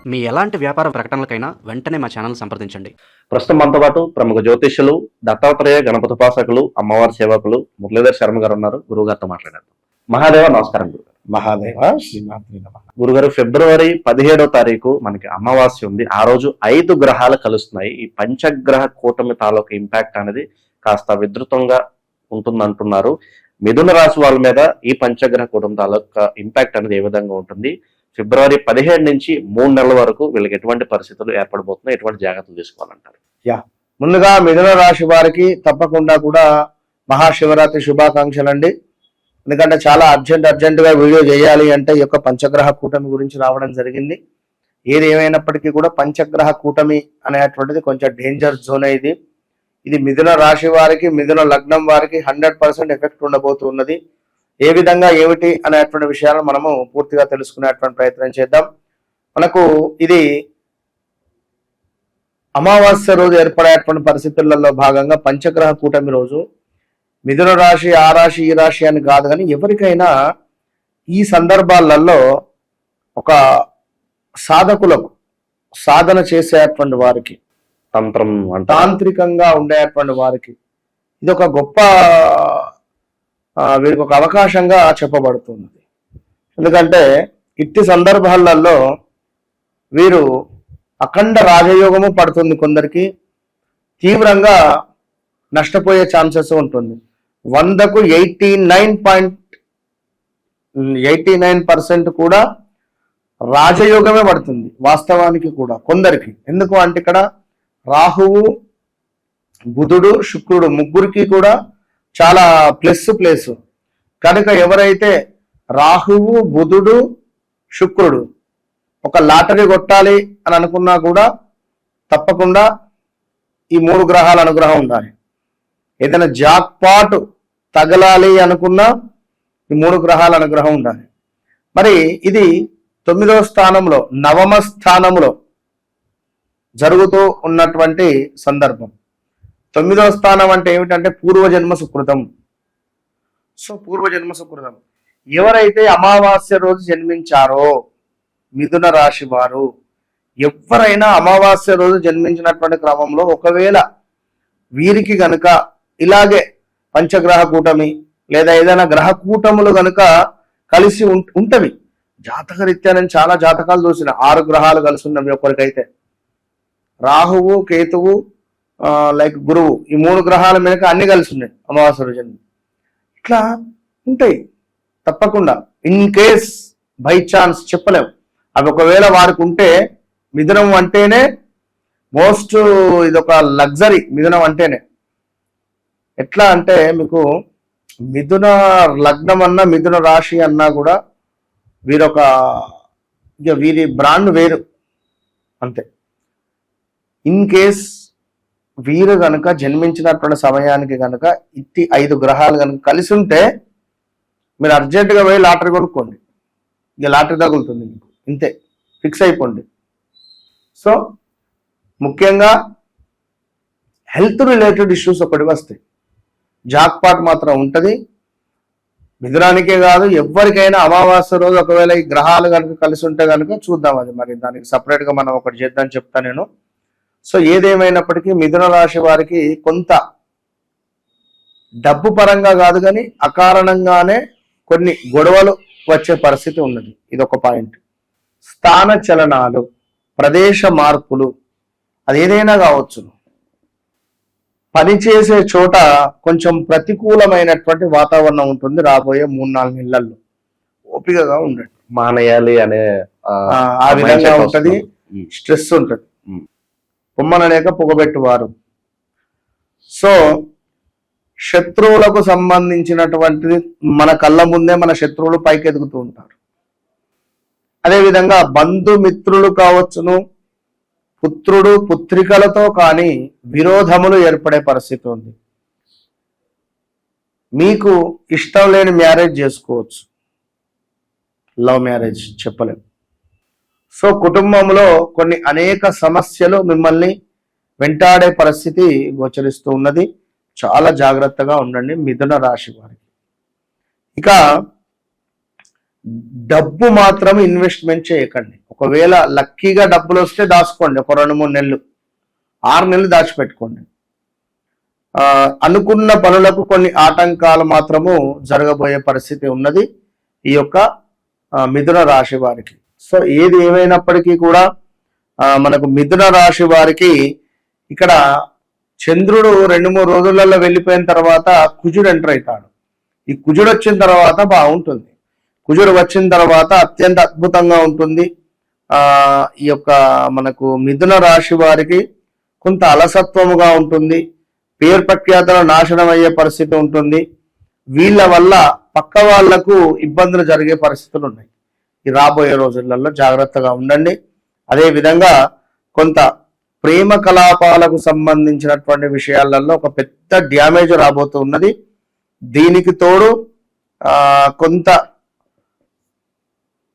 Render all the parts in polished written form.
మీ ఎలాంటి వ్యాపార ప్రకటనలకైనా వెంటనే మా ఛానల్ సంప్రదించండి. ప్రస్తుతం మనతో పాటు ప్రముఖ జ్యోతిష్యులు, దత్తాత్రేయ గణపతి ఉపాసకులు, అమ్మవారి సేవకులు మురళీధర్ శర్మ గారు ఉన్నారు. గురువు గారితో మాట్లాడారు. మహాదేవ నమస్కారం గురుగారు. మహాదేవ శ్రీమాత్రి నమః. గురుగారు, ఫిబ్రవరి 17వ తారీఖు మనకి అమావాస్య ఉంది. ఆ రోజు 5 గ్రహాలు కలుస్తున్నాయి. ఈ పంచగ్రహ కూటమి తాలూకు ఇంపాక్ట్ అనేది కాస్త విస్తృతంగా ఉంటుందంటున్నారు. మిథున రాశి వాళ్ళ మీద ఈ పంచగ్రహ కూటమి తాలూకా ఇంపాక్ట్ అనేది ఏ విధంగా ఉంటుంది? ఫిబ్రవరి 17 నుంచి 3 నెలల వరకు వీళ్ళకి ఎటువంటి పరిస్థితులు ఏర్పడబోతున్నాయి, ఎటువంటి జాగ్రత్తలు తీసుకోవాలంటారు? ముందుగా మిథున రాశి వారికి తప్పకుండా కూడా మహాశివరాత్రి శుభాకాంక్షలు అండి. ఎందుకంటే చాలా అర్జెంటుగా వీడియో చేయాలి అంటే ఈ యొక్క పంచగ్రహ కూటమి గురించి రావడం జరిగింది. ఏది ఏమైనప్పటికీ కూడా పంచగ్రహ కూటమి అనేటువంటిది కొంచెం డేంజర్ జోన్. ఇది మిథున రాశి వారికి, మిథున లగ్నం వారికి 100% ఎఫెక్ట్ ఉండబోతున్నది. ఏ విధంగా ఏమిటి అనేటువంటి విషయాలను మనము పూర్తిగా తెలుసుకునేటువంటి ప్రయత్నం చేద్దాం. మనకు ఇది అమావాస్య రోజు ఏర్పడేటువంటి పరిస్థితులలో భాగంగా పంచగ్రహ కూటమి రోజు మిథున రాశి, ఆ రాశి, ఈ రాశి అని కాదు, కానీ ఎవరికైనా ఈ సందర్భాలలో ఒక సాధకులకు సాధన చేసేటువంటి వారికి, తాంత్రికంగా ఉండేటువంటి వారికి ఇది ఒక గొప్ప వీరికి ఒక అవకాశంగా చెప్పబడుతున్నది. ఎందుకంటే ఇట్టి సందర్భాలలో వీరు అఖండ రాజయోగము పడుతుంది. కొందరికి తీవ్రంగా నష్టపోయే ఛాన్సెస్ ఉంటుంది. 100కు 89% కూడా రాజయోగమే పడుతుంది వాస్తవానికి కూడా కొందరికి. ఎందుకు అంటే ఇక్కడ రాహువు, బుధుడు, శుక్రుడు ముగ్గురికి కూడా చాలా ప్లస్. కనుక ఎవరైతే రాహువు, బుధుడు, శుక్రుడు ఒక లాటరీ కొట్టాలి అని అనుకున్నా కూడా తప్పకుండా ఈ 3 గ్రహాల అనుగ్రహం ఉండాలి. ఏదైనా జాక్పాట్ తగలాలి అనుకున్నా ఈ 3 గ్రహాల అనుగ్రహం ఉండాలి. మరి ఇది 9వ స్థానంలో, 9వ స్థానంలో జరుగుతూ ఉన్నటువంటి సందర్భం. 9వ స్థానం అంటే ఏమిటంటే పూర్వజన్మ సుకృతం. సో పూర్వజన్మ సుకృతం ఎవరైతే అమావాస్య రోజు జన్మించారో మిథున రాశి వారు, ఎవరైనా అమావాస్య రోజు జన్మించినటువంటి క్రమంలో ఒకవేళ వీరికి గనుక ఇలాగే పంచగ్రహ కూటమి లేదా ఏదైనా గ్రహ కూటములు గనుక కలిసి ఉంటవి. జాతకరీత్యా నేను చాలా జాతకాలు చూసిన 6 గ్రహాలు కలిసి ఉన్నవి. ఒకరికైతే రాహువు, కేతువు, లైక్ గురువు, ఈ 3 గ్రహాల మీద అన్ని కలిసి ఉన్నాయి అమావాస్య రోజు. ఇట్లా ఉంటాయి తప్పకుండా. ఇన్ కేస్ బై ఛాన్స్ చెప్పలేము. అవి ఒకవేళ వారికి ఉంటే మిథునం అంటేనే మోస్ట్ ఇదొక లగ్జరీ. మిథునం అంటేనే ఎట్లా అంటే మీకు మిథున లగ్నం అన్నా, మిథున రాశి అన్నా కూడా వీరి బ్రాండ్ వేరు అంతే. ఇన్ కేస్ వీరు గనుక జన్మించినటువంటి సమయానికి గనుక ఇట్టి 5 గ్రహాలు కనుక కలిసి ఉంటే మీరు అర్జెంటుగా పోయి లాటరీ కొనుక్కోండి. ఇక లాటరీ తగులుతుంది మీకు, ఇంతే, ఫిక్స్ అయిపోండి. సో ముఖ్యంగా హెల్త్ రిలేటెడ్ ఇష్యూస్ ఒకటి వస్తాయి. జాక్పాట్ మాత్రం ఉంటుంది. మిథునానికే కాదు, ఎవరికైనా అమావాస్య రోజు ఒకవేళ ఈ గ్రహాలు కనుక కలిసి ఉంటే కనుక చూద్దాం. అది మరి దానికి సపరేట్గా మనం ఒకటి చేద్దాం చెప్తా నేను. సో ఏదేమైనప్పటికీ మిథున రాశి వారికి కొంత డబ్బు పరంగా కాదు కానీ అకారణంగానే కొన్ని గొడవలు వచ్చే పరిస్థితి ఉన్నది. ఇదొక పాయింట్. స్థాన చలనాలు, ప్రదేశ మార్పులు, అది ఏదైనా కావచ్చు. పనిచేసే చోట కొంచెం ప్రతికూలమైనటువంటి వాతావరణం ఉంటుంది రాబోయే 3-4 నెలల్లో. ఓపికగా ఉండండి. మానేయాలి అనే ఆ విధంగా ఉంటది. స్ట్రెస్ ఉంటుంది. పొమ్మనలేక పొగబెట్టువారు. సో శత్రువులకు సంబంధించినటువంటిది మన కళ్ళ ముందే మన శత్రువులు పైకి ఎదుగుతూ ఉంటారు. అదేవిధంగా బంధుమిత్రులు కావచ్చును, పుత్రుడు పుత్రికలతో కానీ విరోధములు ఏర్పడే పరిస్థితి ఉంది. మీకు ఇష్టం లేని మ్యారేజ్ చేసుకోవచ్చు, లవ్ మ్యారేజ్ చెప్పలేము. సో కుటుంబంలో కొన్ని అనేక సమస్యలు మిమ్మల్ని వెంటాడే పరిస్థితి గోచరిస్తూ ఉన్నది. చాలా జాగ్రత్తగా ఉండండి మిథున రాశి వారికి. ఇక డబ్బు మాత్రం ఇన్వెస్ట్మెంట్ చేయకండి. ఒకవేళ లక్కీగా డబ్బులు వస్తే దాచుకోండి, ఒక 2-3 నెలలు, 6 నెలలు దాచిపెట్టుకోండి. అనుకున్న పనులకు కొన్ని ఆటంకాలు మాత్రము జరగబోయే పరిస్థితి ఉన్నది ఈ యొక్క మిథున రాశి వారికి. సో ఏది ఏమైనప్పటికీ కూడా మనకు మిథున రాశి వారికి ఇక్కడ చంద్రుడు 2-3 రోజులలో వెళ్ళిపోయిన తర్వాత కుజుడు ఎంటర్ అవుతాడు. ఈ కుజుడు వచ్చిన తర్వాత బాగుంటుంది. కుజుడు వచ్చిన తర్వాత అత్యంత అద్భుతంగా ఉంటుంది. ఈ యొక్క మనకు మిథున రాశి వారికి కొంత అలసత్వముగా ఉంటుంది. పేరు ప్రఖ్యాతలు నాశనం అయ్యే పరిస్థితి ఉంటుంది. వీళ్ళ వల్ల పక్క వాళ్లకు ఇబ్బందులు జరిగే పరిస్థితులు ఉన్నాయి. ఈ రాబోయే రోజులలో జాగ్రత్తగా ఉండండి. అదే విధంగా కొంత ప్రేమ కలాపాలకు సంబంధించినటువంటి విషయాలలో ఒక పెద్ద డ్యామేజ్ రాబోతున్నది. దీనికి తోడు కొంత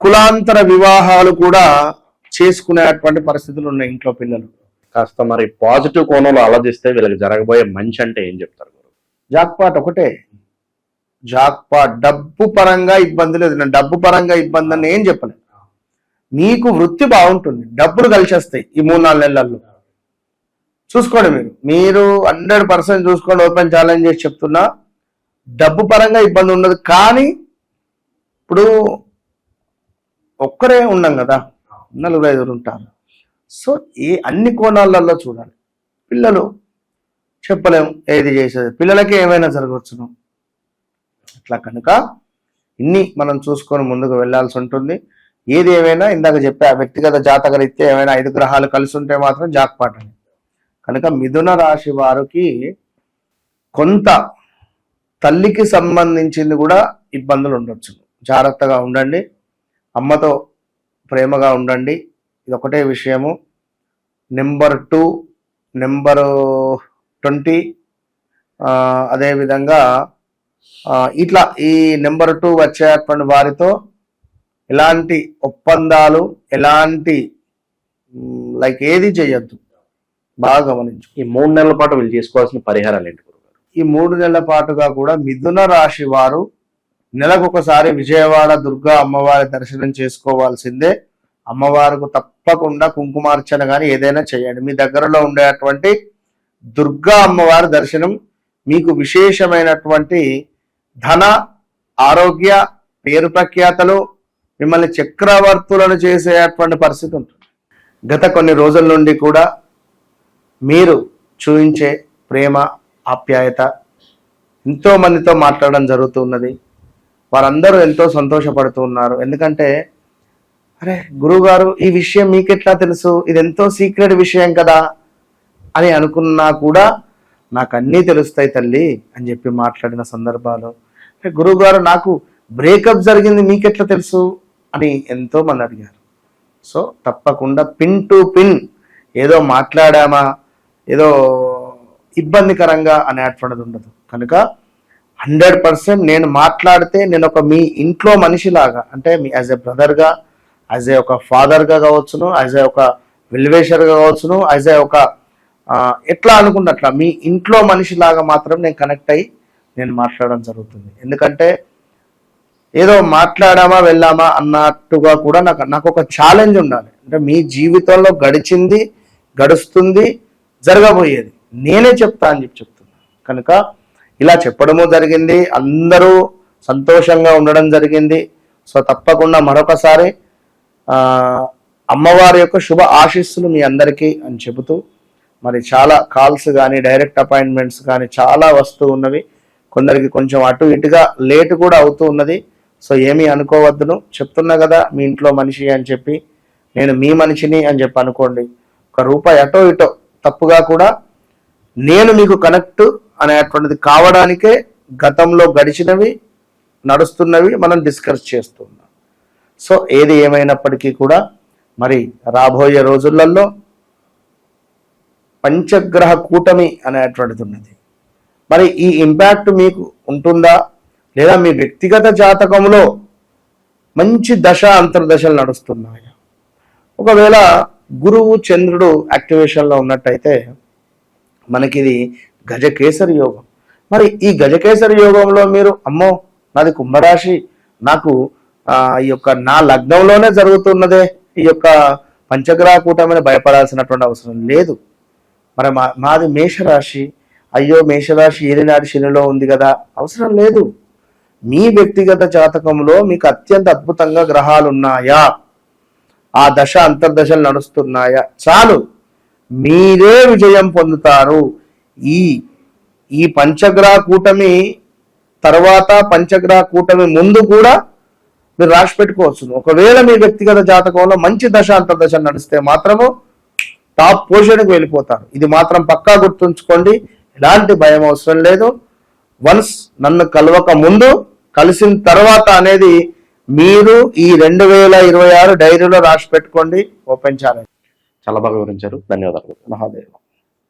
కులాంతర వివాహాలు కూడా చేసుకునేటువంటి పరిస్థితులు ఉన్నాయి ఇంట్లో పిల్లలు. కాస్త మరి పాజిటివ్ కోణంలో ఆలోచిస్తే వీళ్ళకి జరగబోయే మంచి అంటే ఏం చెప్తారు? జాక్పాట్ ఒకటే, జాక్పాట్. డబ్బు పరంగా ఇబ్బంది లేదు, నేను డబ్బు పరంగా ఇబ్బంది అని ఏం చెప్పలేదు. మీకు వృత్తి బాగుంటుంది, డబ్బులు కలిసి వస్తాయి ఈ 3-4 నెలల్లో. చూసుకోండి, మీరు 100% చూసుకోండి. ఓపెన్ ఛాలెంజ్ చేసి చెప్తున్నా, డబ్బు పరంగా ఇబ్బంది ఉండదు. కానీ ఇప్పుడు ఒక్కరే ఉన్నాం కదా, 4-5 ఉంటారు. సో అన్ని కోణాలలో చూడాలి. పిల్లలు చెప్పలేము ఏది చేసేది, పిల్లలకి ఏమైనా జరగవచ్చును. అట్లా కనుక ఇన్ని మనం చూసుకొని ముందుకు వెళ్లాల్సి ఉంటుంది. ఏది ఏమైనా ఇందాక చెప్పే వ్యక్తిగత జాతక రీత్యా ఏమైనా 5 గ్రహాలు కలిసి ఉంటే మాత్రం జాక్పాట్ అని. కనుక మిథున రాశి వారికి కొంత తల్లికి సంబంధించింది కూడా ఇబ్బందులు ఉండొచ్చు. జాగ్రత్తగా ఉండండి, అమ్మతో ప్రేమగా ఉండండి. ఇది ఒకటే విషయము. నెంబర్ 2, నెంబర్ 20, అదేవిధంగా ఇట్లా ఈ నెంబర్ 2 వచ్చేటువంటి వారితో ఎలాంటి ఒప్పందాలు, ఎలాంటి లైక్ ఏది చేయొద్దు, బాగా గమనించు. ఈ 3 నెలల పాటు వీళ్ళు చేసుకోవాల్సిన పరిహారాలు ఏంటి గురుగారు? ఈ 3 నెలల పాటుగా కూడా మిథున రాశి వారు నెలకొకసారి విజయవాడ దుర్గా అమ్మవారి దర్శనం చేసుకోవాల్సిందే. అమ్మవారికి తప్పకుండా కుంకుమార్చన కానీ ఏదైనా చేయండి. మీ దగ్గరలో ఉండేటువంటి దుర్గా అమ్మవారి దర్శనం మీకు విశేషమైనటువంటి ధన, ఆరోగ్య, పేరు ప్రఖ్యాతలు, మిమ్మల్ని చక్రవర్తులను చేసేటువంటి పరిస్థితి ఉంటుంది. గత కొన్ని రోజుల నుండి కూడా మీరు చూపించే ప్రేమ, ఆప్యాయత ఎంతో మందితో మాట్లాడడం జరుగుతున్నది. వారందరూ ఎంతో సంతోషపడుతూ ఉన్నారు. ఎందుకంటే అరే గురువుగారు, ఈ విషయం మీకెట్లా తెలుసు, ఇది ఎంతో సీక్రెట్ విషయం కదా అని అనుకున్నా కూడా నాకు అన్నీ తెలుస్తాయి తల్లి అని చెప్పి మాట్లాడిన సందర్భాలు. గురువుగారు, నాకు బ్రేకప్ జరిగింది, మీకెట్లా తెలుసు అని ఎంతో మంది అడిగారు. సో తప్పకుండా పిన్ టు పిన్ ఏదో మాట్లాడామా, ఏదో ఇబ్బందికరంగా అనేటువంటిది ఉండదు. కనుక 100% నేను మాట్లాడితే నేను ఒక మీ ఇంట్లో మనిషిలాగా, అంటే me as a బ్రదర్గా, as a ఒక ఫాదర్గా కావచ్చును, యాజ్ ఏ ఒక వెల్వేషర్గా కావచ్చును, యాజ్ ఏ ఒక ఎట్లా అనుకున్నట్లా మీ ఇంట్లో మనిషిలాగా మాత్రం నేను కనెక్ట్ అయ్యి నేను మాట్లాడడం జరుగుతుంది. ఎందుకంటే ఏదో మాట్లాడామా వెళ్ళామా అన్నట్టుగా కూడా నాకు ఒక ఛాలెంజ్ ఉండాలి. అంటే మీ జీవితంలో గడిచింది, గడుస్తుంది, జరగబోయేది నేనే చెప్తా అని చెప్తున్నా. కనుక ఇలా చెప్పడము జరిగింది, అందరూ సంతోషంగా ఉండడం జరిగింది. సో తప్పకుండా మరొకసారి అమ్మవారి యొక్క శుభ ఆశీస్సులు మీ అందరికీ అని చెబుతూ, మరి చాలా కాల్స్ కానీ డైరెక్ట్ అపాయింట్మెంట్స్ కానీ చాలా వస్తూ ఉన్నవి. కొందరికి కొంచెం అటు ఇటుగా లేట్ కూడా అవుతూ ఉన్నది. సో ఏమీ అనుకోవద్దును, చెప్తున్నా కదా మీ ఇంట్లో మనిషి అని చెప్పి, నేను మీ మనిషిని అని చెప్పి అనుకోండి. ₹1 అటో ఇటో తప్పుగా కూడా నేను మీకు కనెక్ట్ అనేటువంటిది కావడానికే గతంలో గడిచినవి, నడుస్తున్నవి మనం డిస్కస్ చేస్తున్నాం. సో ఏది ఏమైనప్పటికీ కూడా మరి రాబోయే రోజులలో పంచగ్రహ కూటమి అనేటువంటిది ఉన్నది. మరి ఈ ఇంపాక్ట్ మీకు ఉంటుందా, లేదా మీ వ్యక్తిగత జాతకంలో మంచి దశ అంతర్దశలు నడుస్తున్నాయా? ఒకవేళ గురువు చంద్రుడు యాక్టివేషన్లో ఉన్నట్టయితే మనకి ఇది గజకేసరి యోగం. మరి ఈ గజకేసరి యోగంలో మీరు అమ్మో నాది కుంభరాశి, నాకు ఈ యొక్క నా లగ్నంలోనే జరుగుతున్నదే ఈ యొక్క పంచగ్రహ కూటమిని భయపడాల్సినటువంటి అవసరం లేదు. మరి మాది మేషరాశి, అయ్యో మేషరాశి ఏలినాటి శనిలో ఉంది కదా, అవసరం లేదు. మీ వ్యక్తిగత జాతకంలో మీకు అత్యంత అద్భుతంగా గ్రహాలు ఉన్నాయా, ఆ దశ అంతర్దశలు నడుస్తున్నాయా, చాలు, మీరే విజయం పొందుతారు. ఈ పంచగ్రహ కూటమి తర్వాత పంచగ్రహ కూటమి ముందు కూడా మీరు రాసి పెట్టుకోవచ్చు. ఒకవేళ మీ వ్యక్తిగత జాతకంలో మంచి దశ అంతర్దశ నడిస్తే మాత్రము టాప్ పొజిషన్కి వెళ్ళిపోతారు. ఇది మాత్రం పక్కా గుర్తుంచుకోండి. ఎలాంటి భయం అవసరం లేదు. వన్స్ నన్ను కలవక ముందు, కలిసిన తర్వాత అనేది మీరు ఈ 2026 డైరీలో రాసి పెట్టుకోండి. Open challenge. చాలా బాగా వివరించారు. ధన్యవాదాలు. మహాదేవ్.